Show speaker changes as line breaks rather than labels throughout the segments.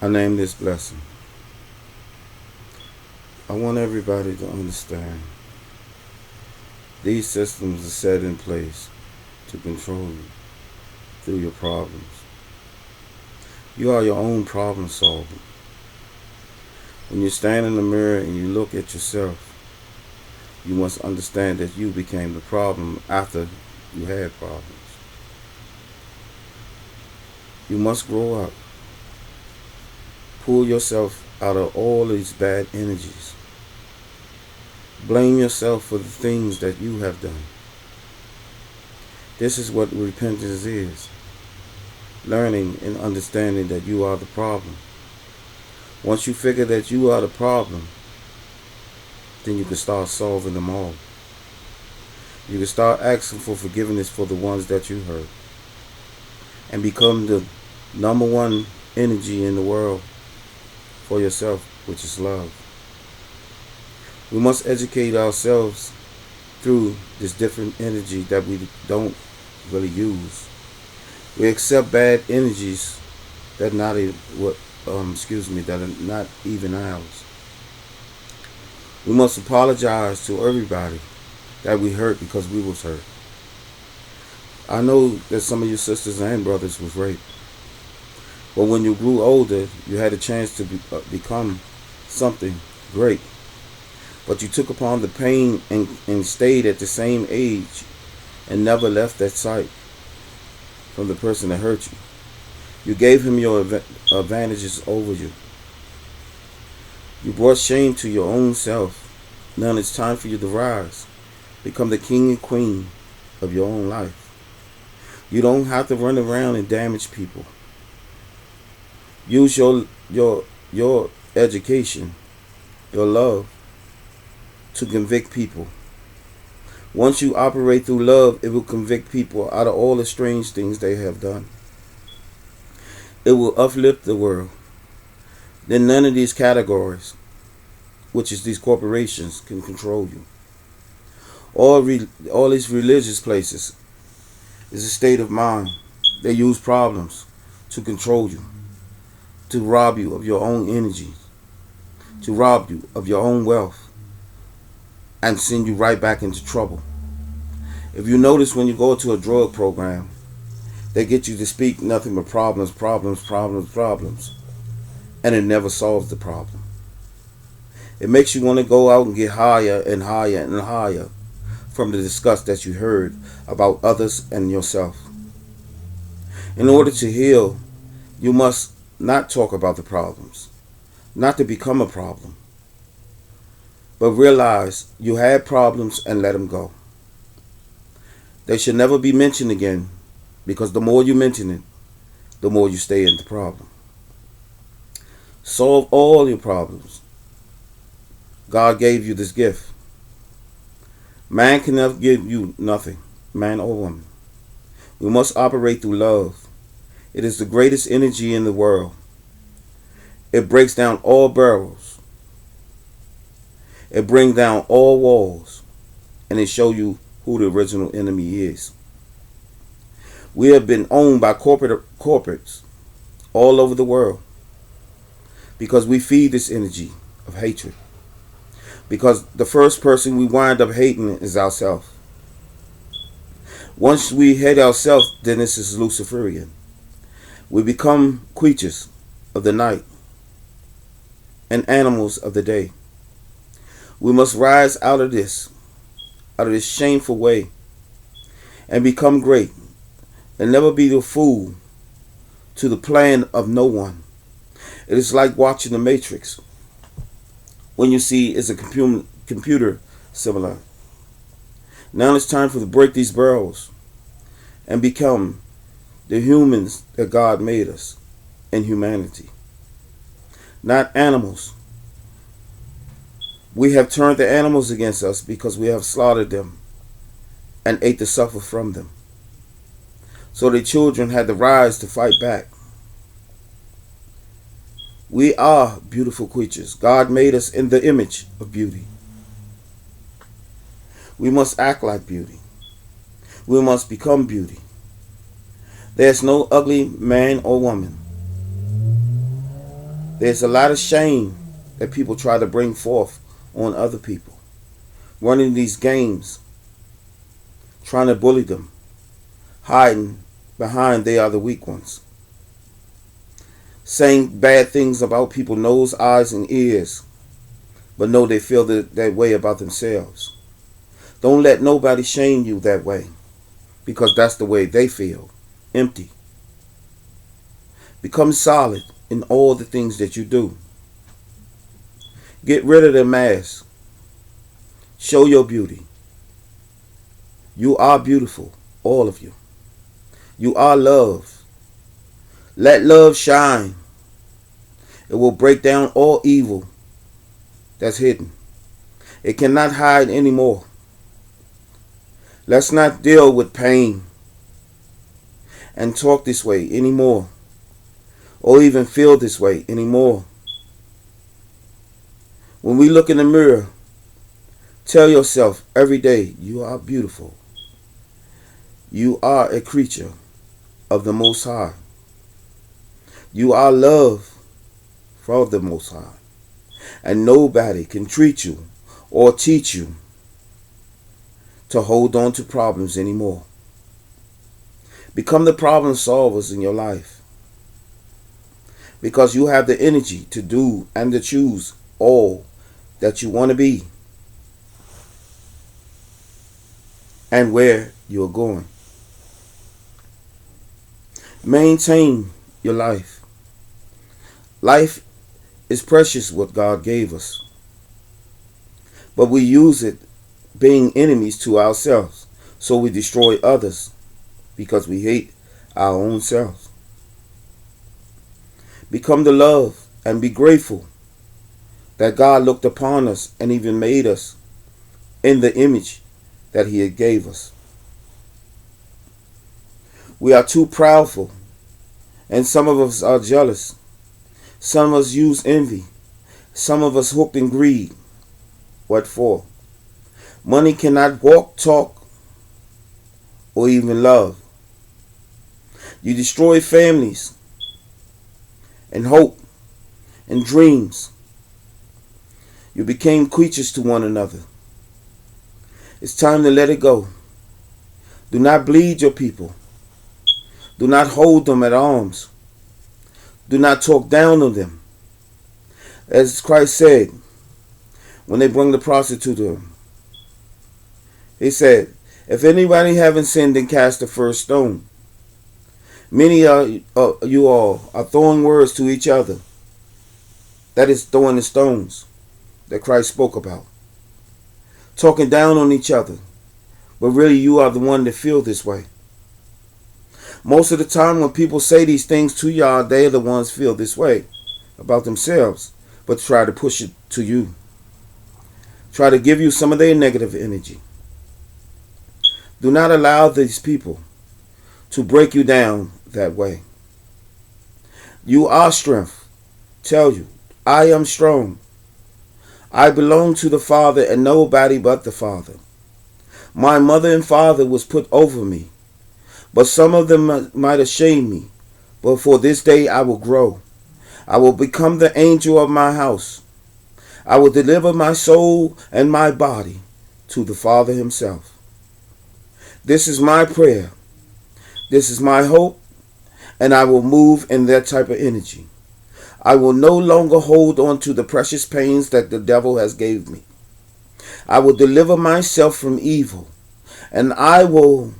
I name this blessing. I want everybody to understand these systems are set in place to control you through your problems. You are your own problem solver. When you stand in the mirror and you look at yourself, you must understand that you became the problem after you had problems. You must grow up. Pull yourself out of all these bad energies. Blame yourself for the things that you have done. This is what repentance is. Learning and understanding that you are the problem. Once you figure that you are the problem, then you can start solving them all. You can start asking for forgiveness for the ones that you hurt. And become the number one energy in the world for yourself, which is love. We must educate ourselves through this different energy that we don't really use. We accept bad energies that that are not even ours. We must apologize to everybody that we hurt because we was hurt. I know that some of your sisters and brothers was raped, but when you grew older, you had a chance to become something great. But you took upon the pain and stayed at the same age and never left that sight from the person that hurt you. You gave him your advantages over you. You brought shame to your own self. Now it's time for you to rise. Become the king and queen of your own life. You don't have to run around and damage people. Use your education, your love, to convict people. Once you operate through love, it will convict people out of all the strange things they have done. It will uplift the world. Then none of these categories, which is these corporations, can control you. All these religious places is a state of mind. They use problems to control you, to rob you of your own energy, to rob you of your own wealth, and send you right back into trouble. If you notice when you go to a drug program, they get you to speak nothing but problems, problems, problems, problems, and it never solves the problem. It makes you want to go out and get higher and higher and higher from the disgust that you heard about others and yourself. In order to heal, you must not talk about the problems, not to become a problem, but realize you had problems and let them go. They should never be mentioned again, because the more you mention it, the more you stay in the problem. Solve all your problems. God gave you this gift. Man can never give you nothing, man or woman. We must operate through love. It is the greatest energy in the world. It breaks down all barriers. It brings down all walls. And it shows you who the original enemy is. We have been owned by corporates all over the world because we feed this energy of hatred. Because the first person we wind up hating is ourselves. Once we hate ourselves, then this is Luciferian. We become creatures of the night and animals of the day. We must rise out of this shameful way, and become great, and never be the fool to the plan of no one. It is like watching the Matrix. When you see it's a computer similar. Now it's time for to break these barrels and become the humans that God made us in humanity, not animals. We have turned the animals against us because we have slaughtered them and ate the supper from them. So the children had to rise to fight back. We are beautiful creatures. God made us in the image of beauty. We must act like beauty. We must become beauty. There's no ugly man or woman. There's a lot of shame that people try to bring forth on other people, running these games, trying to bully them, hiding behind they are the weak ones, saying bad things about people's nose, eyes, and ears, but know they feel that way about themselves. Don't let nobody shame you that way, because that's the way they feel, empty. Become solid in all the things that you do. Get rid of the mask. Show your beauty. You are beautiful, all of you. You are love. Let love shine. It will break down all evil that's hidden. It cannot hide anymore. Let's not deal with pain and talk this way anymore, or even feel this way anymore. When we look in the mirror, tell yourself every day, you are beautiful. You are a creature of the Most High. You are love from the Most High. And nobody can treat you or teach you to hold on to problems anymore. Become the problem solvers in your life, because you have the energy to do and to choose all that you want to be and where you're going. Maintain your life. Life is precious, what God gave us, but we use it being enemies to ourselves, so we destroy others because we hate our own selves. Become the love and be grateful that God looked upon us and even made us in the image that He had gave us. We are too proudful, and some of us are jealous. Some of us use envy. Some of us hooked in greed. What for? Money cannot walk, talk, or even love. You destroy families and hope and dreams. You became creatures to one another. It's time to let it go. Do not bleed your people. Do not hold them at arms. Do not talk down on them. As Christ said when they brought the prostitute to Him, He said, if anybody haven't sinned, then cast the first stone. Many of you all are throwing words to each other. That is throwing the stones that Christ spoke about. Talking down on each other. But really you are the one that feel this way. Most of the time when people say these things to y'all, they are the ones feel this way about themselves, but try to push it to you. Try to give you some of their negative energy. Do not allow these people to break you down that way. You are strength. Tell you, I am strong. I belong to the Father and nobody but the Father. My mother and father was put over me, but some of them might have shamed me. But for this day I will grow. I will become the angel of my house. I will deliver my soul and my body to the Father Himself. This is my prayer. This is my hope, and I will move in that type of energy. I will no longer hold on to the precious pains that the devil has gave me. I will deliver myself from evil, and I will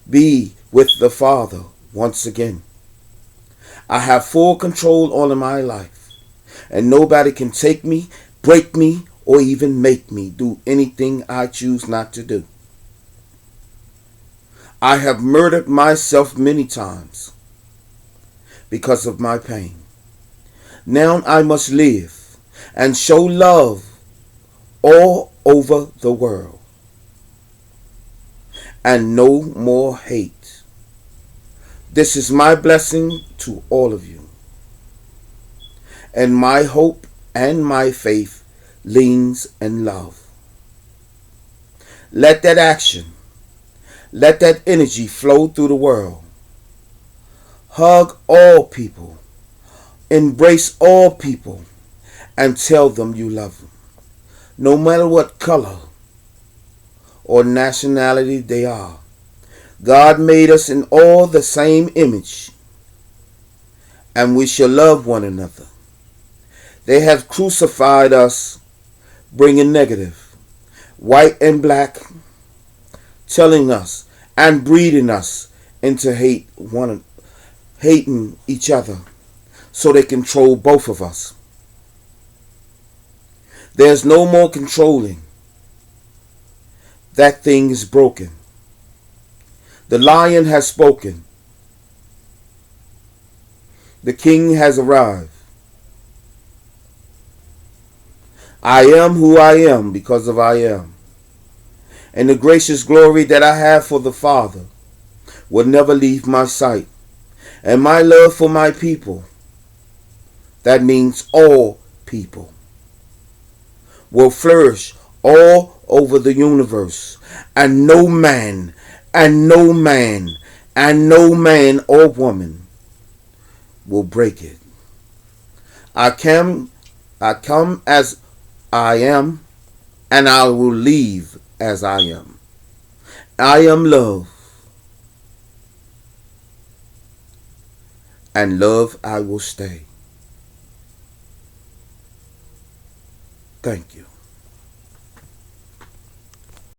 be with the Father once again. I have full control over my life, and nobody can take me, break me, or even make me do anything I choose not to do. I have murdered myself many times because of my pain. Now I must live and show love all over the world. And no more hate. This is my blessing to all of you. And my hope and my faith leans in love. Let that action, let that energy flow through the world. Hug all people, Embrace all people and tell them you love them, no matter what color or nationality they are. God made us in all the same image, and we shall love one another. They have crucified us, bringing negative, white and black, telling us and breeding us into hating each other, so they control both of us. There's no more controlling. That thing is broken. The lion has spoken. The king has arrived. I am who I am because of I am. And the gracious glory that I have for the Father will never leave my sight. And my love for my people, that means all people, will flourish all over the universe. And no man, and no man, and no man or woman will break it. I come as I am, and I will leave as I am. I am love, and love I will stay. Thank you.